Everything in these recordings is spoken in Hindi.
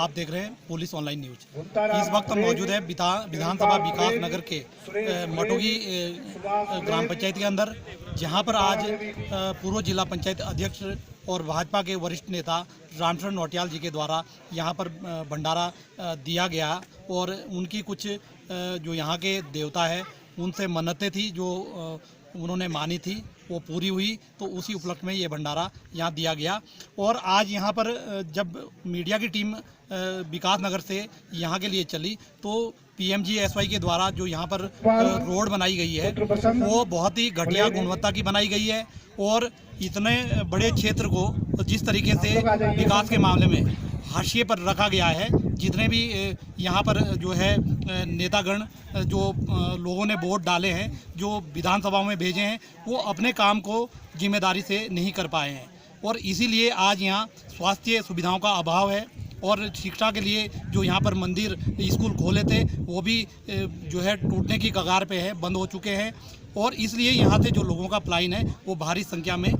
आप देख रहे हैं पुलिस ऑनलाइन न्यूज। इस वक्त हम मौजूद है विधानसभा विकास नगर के मटोगी ग्राम पंचायत के अंदर, जहां पर आज पूर्व जिला पंचायत अध्यक्ष और भाजपा के वरिष्ठ नेता रामशरण नौटियाल जी के द्वारा यहां पर भंडारा दिया गया और उनकी कुछ जो यहां के देवता है उनसे मन्नतें थी जो उन्होंने मानी थी वो पूरी हुई, तो उसी उपलक्ष्य में ये भंडारा यहाँ दिया गया। और आज यहाँ पर जब मीडिया की टीम विकास नगर से यहाँ के लिए चली तो PMGSY के द्वारा जो यहाँ पर रोड बनाई गई है वो बहुत ही घटिया गुणवत्ता की बनाई गई है और इतने बड़े क्षेत्र को जिस तरीके से विकास के मामले में हाशिए पर रखा गया है, जितने भी यहाँ पर जो है नेतागण जो लोगों ने वोट डाले हैं, जो विधानसभाओं में भेजे हैं, वो अपने काम को जिम्मेदारी से नहीं कर पाए हैं और इसीलिए आज यहाँ स्वास्थ्य सुविधाओं का अभाव है और शिक्षा के लिए जो यहाँ पर मंदिर स्कूल खोले थे वो भी जो है टूटने की कगार पे है, बंद हो चुके हैं और इसलिए यहाँ से जो लोगों का पलायन है वो भारी संख्या में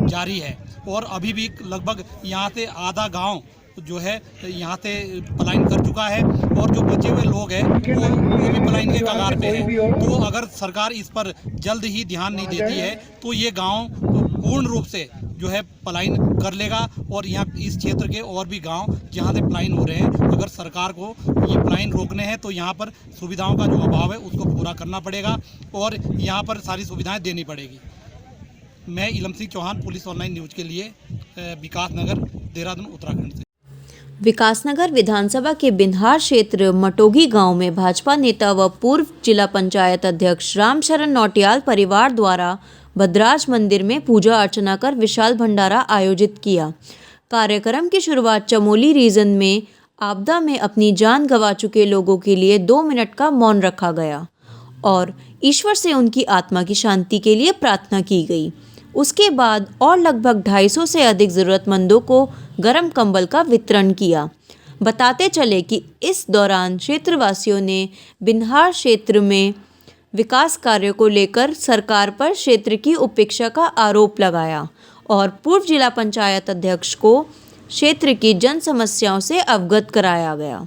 जारी है और अभी भी लगभग यहाँ से आधा गांव जो है यहाँ से पलायन कर चुका है और जो बचे हुए लोग हैं वो भी पलायन के कगार पे हैं। तो अगर सरकार इस पर जल्द ही ध्यान नहीं देती है तो ये गांव पूर्ण रूप से जो है पलायन कर लेगा और यहाँ इस क्षेत्र के और भी गांव जहाँ से पलायन हो रहे हैं, अगर सरकार को ये पलायन रोकने हैं तो यहाँ पर सुविधाओं का जो अभाव है उसको पूरा करना पड़ेगा और यहाँ पर सारी सुविधाएँ देनी पड़ेगी। मैं Ilam Singh Chauhan, police online news के लिए, विकास नगर, देहरादून, उत्तराखंड से। विकासनगर विधानसभा के बिन्हार क्षेत्र मटोगी गांव में भाजपा नेता व पूर्व जिला पंचायत अध्यक्ष रामशरण नौटियाल परिवार द्वारा भद्राज मंदिर में पूजा अर्चना कर विशाल भंडारा आयोजित किया। कार्यक्रम की शुरुआत चमोली रीजन में आपदा में अपनी जान गंवा चुके लोगों के लिए 2 मिनट का मौन रखा गया और ईश्वर से उनकी आत्मा की शांति के लिए प्रार्थना की गई। उसके बाद और लगभग 250 से अधिक ज़रूरतमंदों को गर्म कंबल का वितरण किया। बताते चले कि इस दौरान क्षेत्रवासियों ने बिन्हार क्षेत्र में विकास कार्यों को लेकर सरकार पर क्षेत्र की उपेक्षा का आरोप लगाया और पूर्व जिला पंचायत अध्यक्ष को क्षेत्र की जन समस्याओं से अवगत कराया गया,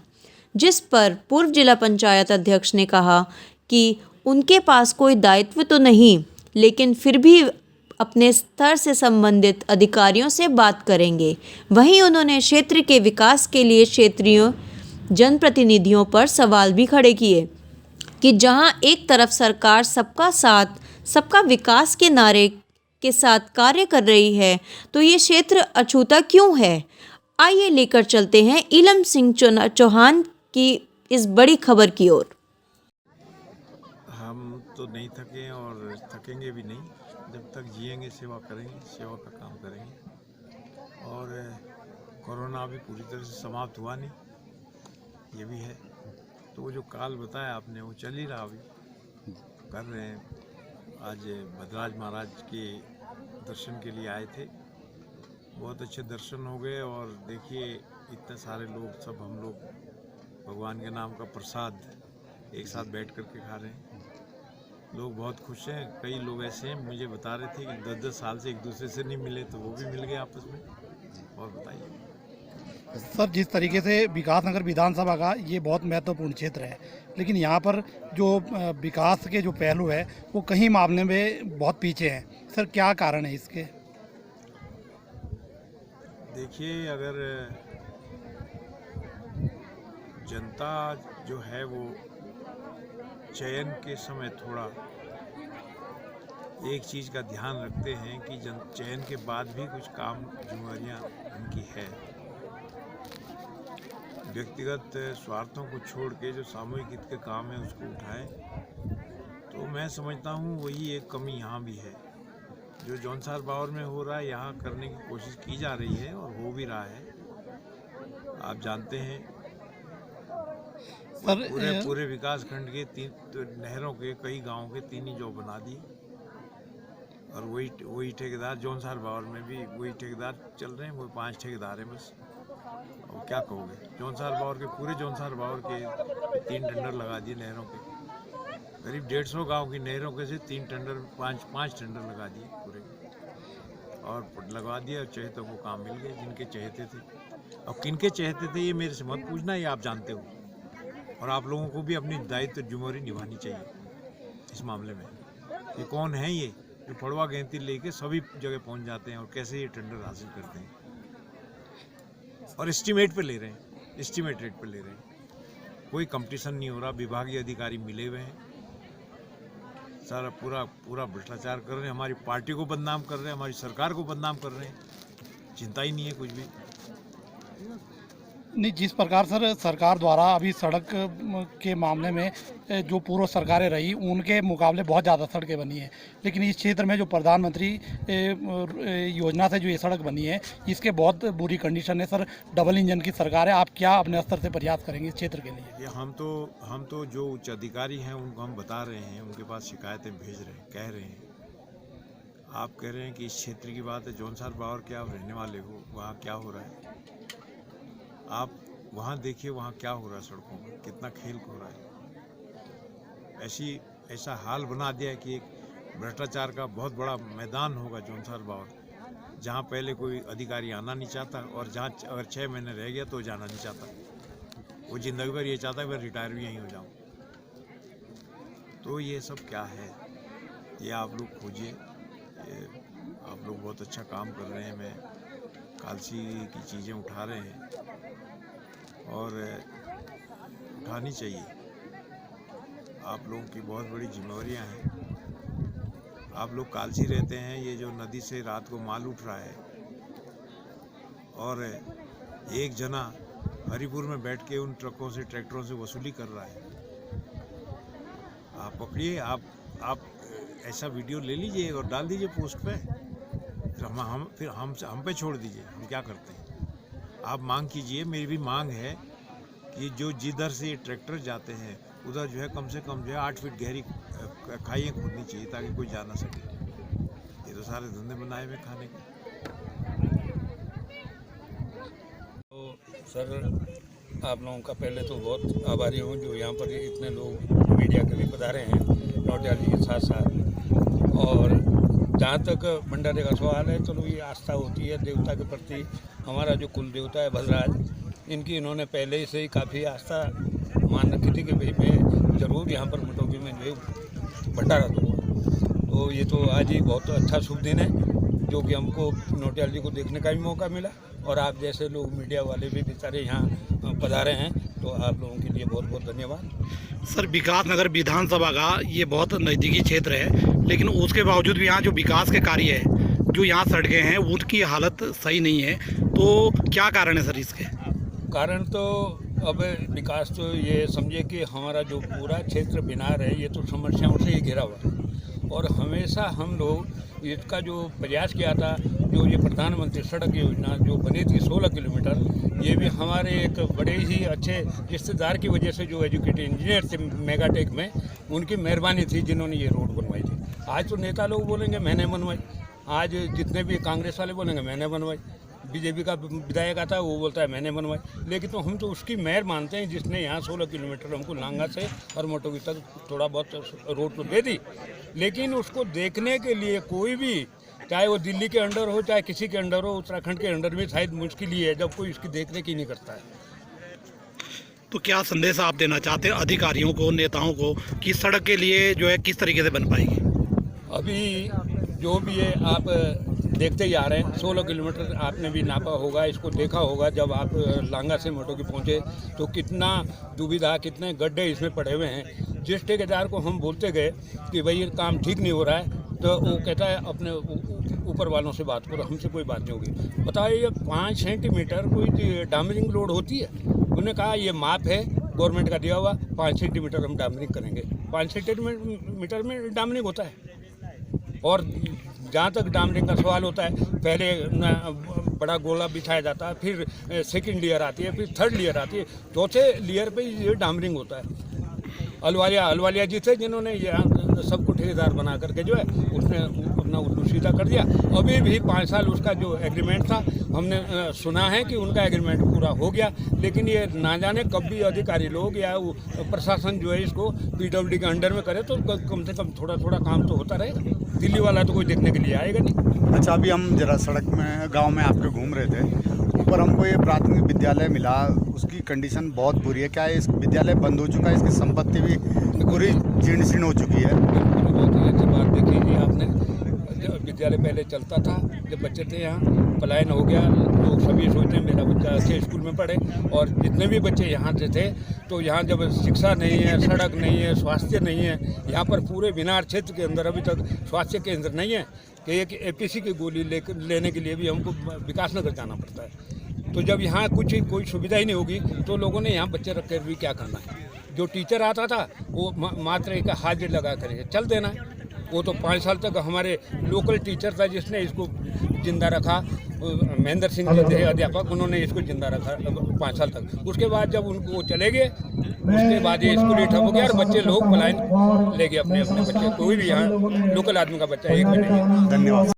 जिस पर पूर्व जिला पंचायत अध्यक्ष ने कहा कि उनके पास कोई दायित्व तो नहीं, लेकिन फिर भी अपने स्तर से संबंधित अधिकारियों से बात करेंगे। वहीं उन्होंने क्षेत्र के विकास के लिए क्षेत्रीय जनप्रतिनिधियों पर सवाल भी खड़े किए कि जहां एक तरफ सरकार सबका साथ सबका विकास के नारे के साथ कार्य कर रही है तो ये क्षेत्र अछूता क्यों है। आइए लेकर चलते हैं इलम सिंह चौहान की इस बड़ी खबर की ओर। हम तो नहीं थके और थकेंगे भी नहीं, जब तक जिएंगे सेवा करेंगे, सेवा का काम करेंगे और कोरोना अभी पूरी तरह से समाप्त हुआ नहीं, ये भी है। तो वो जो काल बताया आपने वो चल ही रहा, अभी कर रहे हैं। आज भद्राज महाराज के दर्शन के लिए आए थे, बहुत अच्छे दर्शन हो गए और देखिए इतने सारे लोग, सब हम लोग भगवान के नाम का प्रसाद एक साथ बैठ कर के खा रहे हैं। लोग बहुत खुश हैं। कई लोग ऐसे हैं मुझे बता रहे थे कि 10-10 साल से एक दूसरे से नहीं मिले, तो वो भी मिल गए आपस में। और बताइए सर, जिस तरीके से विकासनगर विधानसभा का ये बहुत महत्वपूर्ण क्षेत्र है, लेकिन यहाँ पर जो विकास के जो पहलू है वो कहीं मामले में बहुत पीछे हैं। सर, क्या कारण है इसके? देखिए, अगर जनता जो है वो चयन के समय थोड़ा एक चीज़ का ध्यान रखते हैं कि चयन के बाद भी कुछ काम जिम्मेदारियाँ उनकी है, व्यक्तिगत स्वार्थों को छोड़ के जो सामूहिक हित के काम है उसको उठाएं। तो मैं समझता हूँ वही एक कमी यहाँ भी है। जो जौनसार बावर में हो रहा है यहाँ करने की कोशिश की जा रही है और हो भी रहा है। आप जानते हैं पूरे विकास खंड के 3 नहरों के कई गांवों के 3 ही जॉब बना दिए और वही ठेकेदार जौनसार बावर में भी वही ठेकेदार चल रहे हैं। वो 5 ठेकेदार हैं बस। और क्या कहोगे, जौनसार बावर के पूरे जौनसार बावर के 3 टेंडर लगा दिए नहरों के, करीब 150 गांव की नहरों के से 3 टेंडर 5 टेंडर लगा दिए पूरे। और लगवा दिया, और चहेतों को काम मिल गया जिनके चहेते थे। और किनके चहेते थे ये मेरे से मत पूछना, ये आप जानते हो। और आप लोगों को भी अपनी दायित्व जिम्मेदारी निभानी चाहिए इस मामले में। ये कौन है ये जो फड़वा गेंती लेके सभी जगह पहुंच जाते हैं और कैसे ये टेंडर हासिल करते हैं और एस्टीमेट पे ले रहे हैं, एस्टीमेट रेट पे ले रहे हैं। कोई कंपटीशन नहीं हो रहा, विभागीय अधिकारी मिले हुए हैं, सारा पूरा भ्रष्टाचार कर रहे हैं, हमारी पार्टी को बदनाम कर रहे हैं, हमारी सरकार को बदनाम कर रहे हैं। चिंता ही नहीं है कुछ भी। नहीं, जिस प्रकार सर सरकार द्वारा अभी सड़क के मामले में जो पूर्व सरकारें रही उनके मुकाबले बहुत ज़्यादा सड़कें बनी हैं, लेकिन इस क्षेत्र में जो प्रधानमंत्री योजना से जो ये सड़क बनी है इसके बहुत बुरी कंडीशन है सर। डबल इंजन की सरकार है, आप क्या अपने स्तर से प्रयास करेंगे इस क्षेत्र के लिए? ये हम तो जो उच्च अधिकारी हैं उनको हम बता रहे हैं, उनके पास शिकायतें भेज रहे हैं, कह रहे हैं। आप कह रहे हैं कि इस क्षेत्र की बात है, जौनसार बावर के आप रहने वाले हो, वहाँ क्या हो रहा है आप वहाँ देखिए, वहाँ क्या हो रहा है, सड़कों में कितना खेल हो रहा है। ऐसा हाल बना दिया है कि एक भ्रष्टाचार का बहुत बड़ा मैदान होगा जौनसार बावर, जहाँ पहले कोई अधिकारी आना नहीं चाहता और जहाँ अगर 6 महीने रह गया तो जाना नहीं चाहता। वो जिंदगी भर ये चाहता है मैं रिटायर भी यहीं हो जाऊँ। तो ये सब क्या है, ये आप लोग खोजिए। आप लोग बहुत अच्छा काम कर रहे हैं, मैं कालसी की चीज़ें उठा रहे हैं और उठानी चाहिए। आप लोगों की बहुत बड़ी जिम्मेदारियां हैं। आप लोग कालसी रहते हैं, ये जो नदी से रात को माल उठ रहा है और एक जना हरिपुर में बैठ के उन ट्रकों से ट्रैक्टरों से वसूली कर रहा है। आप पकड़िए, आप ऐसा वीडियो ले लीजिए और डाल दीजिए पोस्ट पे, फिर हम पे छोड़ दीजिए, हम क्या करते हैं। आप मांग कीजिए, मेरी भी मांग है कि जो जिधर से ट्रैक्टर जाते हैं उधर जो है कम से कम जो है 8 फीट गहरी खाइयाँ खोदनी चाहिए ताकि कोई जा ना सके। ये तो सारे धंधे बनाए हुए खाने के। तो सर आप लोगों का पहले तो बहुत आभारी हूँ जो यहाँ पर इतने लोग मीडिया के भी पधारे हैं नौटियाल जी के साथ साथ। और जहाँ तक भंडारे का सवाल है, चलो ये आस्था होती है देवता के प्रति। हमारा जो कुल देवता है भद्रराज, इनकी इन्होंने पहले से ही काफ़ी आस्था मान रखी थी कि भाई मैं ज़रूर यहाँ पर मटोगी में जो भंडारा दूँगा। तो ये तो आज ही बहुत अच्छा शुभ दिन है जो कि हमको नौटियाल जी को देखने का भी मौका मिला और आप जैसे लोग मीडिया वाले भी बेचारे यहाँ पधारे हैं, तो आप लोगों के लिए बहुत बहुत धन्यवाद। सर विकास नगर विधानसभा का ये बहुत नज़दीकी क्षेत्र है, लेकिन उसके बावजूद भी यहाँ जो विकास के कार्य है, जो यहाँ सड़कें हैं उनकी हालत सही नहीं है। तो क्या कारण है सर इसके? कारण तो अब विकास तो ये समझे कि हमारा जो पूरा क्षेत्र बिनार है ये तो समस्याओं से ही घिरा हुआ है और हमेशा हम लोग इसका जो प्रयास किया था, जो ये प्रधानमंत्री सड़क योजना जो बनी थी 16 किलोमीटर, ये भी हमारे एक बड़े ही अच्छे रिश्तेदार की वजह से जो एजुकेटेड इंजीनियर थे मेगाटेक में, उनकी मेहरबानी थी जिन्होंने ये रोड बनवाई थी। आज तो नेता लोग बोलेंगे मैंने बनवाई, आज जितने भी कांग्रेस वाले बोलेंगे मैंने बनवाई, बीजेपी का विधायक आता है वो बोलता है मैंने बनवाई। लेकिन तो हम तो उसकी मेहर मानते हैं जिसने यहाँ 16 किलोमीटर हमको लांगा से और मोटोगी तक थोड़ा बहुत रोड तो दे दी, लेकिन उसको देखने के लिए कोई भी, चाहे वो दिल्ली के अंडर हो चाहे किसी के अंडर हो, उत्तराखंड के अंडर में शायद मुश्किल ही है जब कोई इसकी देखरेख ही नहीं करता है। तो क्या संदेश आप देना चाहते हैं अधिकारियों को, नेताओं को कि सड़क के लिए जो है किस तरीके से बन पाएगी? अभी जो भी है आप देखते ही आ रहे हैं, 16 किलोमीटर आपने भी नापा होगा, इसको देखा होगा। जब आप लांगा से मोटोगी पहुँचे तो कितना दुविधा, कितने गड्ढे इसमें पड़े हुए हैं। जिस ठेकेदार को हम बोलते गए कि भाई ये काम ठीक नहीं हो रहा है, तो वो कहता है अपने ऊपर वालों से बात करो, हमसे कोई बात नहीं होगी। बताइए ये 5 सेंटीमीटर कोई डामरिंग लोड होती है? उन्होंने कहा ये माप है गवर्नमेंट का दिया हुआ, 5 सेंटीमीटर हम डामरिंग करेंगे। 5 सेंटीमीटर में डामरिंग होता है। और जहाँ तक डामरिंग का सवाल होता है, पहले बड़ा गोला बिछाया जाता है, फिर सेकंड लेयर आती है, फिर थर्ड लेयर आती है, चौथे लेयर पे ये डामरिंग होता है। अलवालिया जी थे जिन्होंने ये सबको ठेकेदार बना करके जो है उसने अपना उल्लू सीधा कर दिया। अभी भी 5 साल उसका जो एग्रीमेंट था, हमने सुना है कि उनका एग्रीमेंट पूरा हो गया, लेकिन ये ना जाने कब भी अधिकारी लोग या वो प्रशासन जो है इसको PWD के अंडर में करे तो कम से कम थोड़ा थोड़ा काम तो होता रहेगा। दिल्ली वाला तो कोई देखने के लिए आएगा नहीं। अच्छा, अभी हम जरा सड़क में गांव में आपके घूम रहे थे, ऊपर हमको ये प्राथमिक विद्यालय मिला, उसकी कंडीशन बहुत बुरी है। क्या है, इस विद्यालय बंद हो चुका है? इसकी संपत्ति भी पूरी जीर्ण शीर्ण हो चुकी है। बहुत ही अच्छी बात देखी जी आपने। जब विद्यालय पहले चलता था, जब बच्चे थे यहाँ, पलायन हो गया, लोग सभी सोचते हैं मेरा बच्चा अच्छे स्कूल में पढ़े, और जितने भी बच्चे यहाँ से थे तो यहाँ जब शिक्षा नहीं है, सड़क नहीं है, स्वास्थ्य नहीं है, यहाँ पर पूरे बिनार क्षेत्र के अंदर अभी तक स्वास्थ्य केंद्र नहीं है कि एक APC की गोली लेने के लिए भी हमको विकासनगर जाना पड़ता है। तो जब यहाँ कोई सुविधा ही नहीं होगी तो लोगों ने यहाँ बच्चे रख कर भी क्या करना है। जो टीचर आता था वो मात्र एक हाजिर लगा कर चल देना है। वो तो 5 साल तक हमारे लोकल टीचर था जिसने इसको जिंदा रखा, महेंद्र सिंह जी थे अध्यापक, उन्होंने इसको जिंदा रखा 5 साल तक। उसके बाद जब उनको वो चले गए, उसके बाद ये स्कूल ही ठप हो गया और बच्चे लोग पलायन ले गए अपने बच्चे। कोई भी यहाँ लोकल आदमी का बच्चा एक भी नहीं है। धन्यवाद।